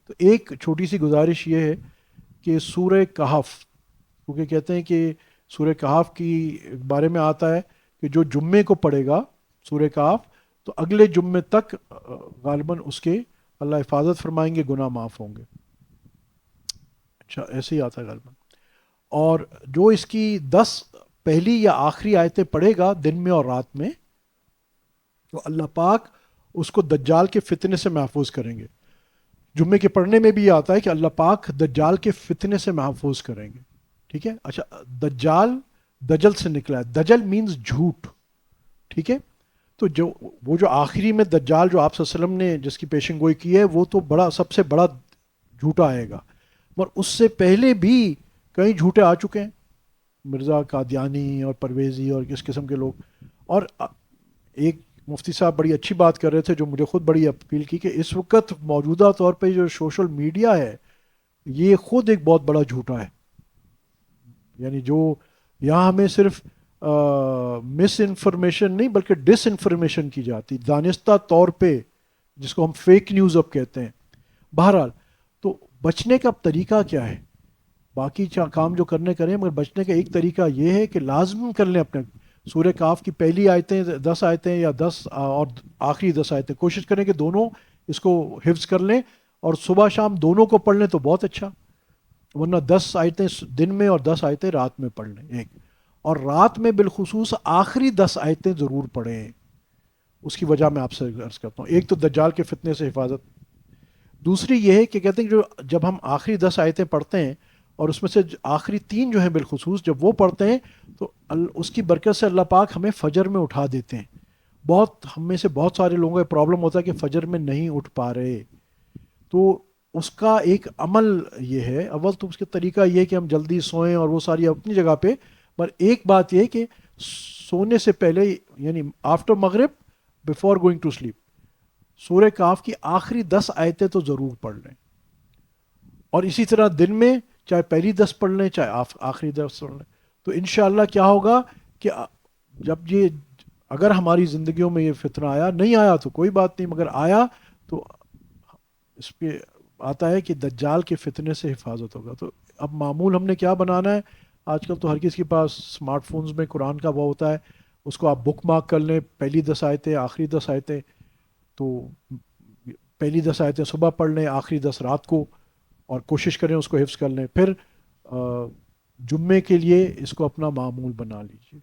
تو ایک چھوٹی سی گزارش یہ ہے کہ سورہ کہف، کیونکہ کہتے ہیں کہ سورہ کہف کی بارے میں آتا ہے کہ جو جمعے کو پڑھے گا سورہ کہف، تو اگلے جمعے تک غالباً اس کے اللہ حفاظت فرمائیں گے، گناہ معاف ہوں گے. اچھا ایسے ہی آتا ہے غالباً. اور جو اس کی 10 پہلی یا آخری آیتیں پڑھے گا دن میں اور رات میں، تو اللہ پاک اس کو دجال کے فتنے سے محفوظ کریں گے. جمعے کے پڑھنے میں بھی یہ آتا ہے کہ اللہ پاک دجال کے فتنے سے محفوظ کریں گے. ٹھیک ہے. اچھا دجال دجل سے نکلا ہے، دجل مینز جھوٹ. ٹھیک ہے. تو جو وہ جو آخری میں دجال جو آپ صلی اللہ علیہ وسلم نے جس کی پیشن گوئی کی ہے، وہ تو بڑا سب سے بڑا جھوٹا آئے گا. مگر اس سے پہلے بھی کئی جھوٹے آ چکے ہیں، مرزا قادیانی اور پرویزی اور اس قسم کے لوگ. اور ایک مفتی صاحب بڑی اچھی بات کر رہے تھے جو مجھے خود بڑی اپیل کی، کہ اس وقت موجودہ طور پہ جو سوشل میڈیا ہے یہ خود ایک بہت بڑا جھوٹا ہے. یعنی جو یہاں ہمیں صرف مس انفارمیشن نہیں بلکہ ڈس انفارمیشن کی جاتی دانستہ طور پہ، جس کو ہم فیک نیوز اب کہتے ہیں. بہرحال تو بچنے کا طریقہ کیا ہے؟ باقی کام جو کرنے کریں، مگر بچنے کا ایک طریقہ یہ ہے کہ لازم کر لیں اپنے سورہ کاف کی پہلی آیتیں 10 آیتیں یا 10 اور آخری 10 آیتیں کوشش کریں کہ دونوں اس کو حفظ کر لیں، اور صبح شام دونوں کو پڑھ لیں تو بہت اچھا. ورنہ 10 آیتیں دن میں اور 10 آیتیں رات میں پڑھ لیں ایک. اور رات میں بالخصوص آخری 10 آیتیں ضرور پڑھیں. اس کی وجہ میں آپ سے عرض کرتا ہوں. ایک تو دجال کے فتنے سے حفاظت، دوسری یہ ہے کہ کہتے ہیں کہ جب ہم آخری 10 آیتیں پڑھتے ہیں اور اس میں سے آخری 3 جو ہیں بالخصوص جب وہ پڑھتے ہیں، تو اس کی برکت سے اللہ پاک ہمیں فجر میں اٹھا دیتے ہیں. بہت ہم میں سے بہت سارے لوگوں کا پرابلم ہوتا ہے کہ فجر میں نہیں اٹھ پا رہے. تو اس کا ایک عمل یہ ہے، اول تو اس کا طریقہ یہ ہے کہ ہم جلدی سوئیں اور وہ ساری اپنی جگہ پہ. پر ایک بات یہ کہ سونے سے پہلے، یعنی آفٹر مغرب بیفور گوئنگ ٹو سلیپ، سورہ کاف کی آخری 10 آیتیں تو ضرور پڑھ لیں. اور اسی طرح دن میں چاہے پہلی 10 پڑھ لیں چاہے آخری 10 پڑھ لیں. تو انشاءاللہ کیا ہوگا کہ جب یہ اگر ہماری زندگیوں میں یہ فتنہ آیا، نہیں آیا تو کوئی بات نہیں، مگر آیا تو اس پہ آتا ہے کہ دجال کے فتنے سے حفاظت ہوگا. تو اب معمول ہم نے کیا بنانا ہے؟ آج کل تو ہر کسی کے پاس اسمارٹ فونز میں قرآن کا وہ ہوتا ہے، اس کو آپ بک مارک کر لیں، پہلی 10 آیتیں آخری 10 آیتیں. تو پہلی 10 آیتیں صبح پڑھ لیں، آخری 10 رات کو، اور کوشش کریں اس کو حفظ کر لیں. پھر جمعے کے لیے اس کو اپنا معمول بنا لیجیے.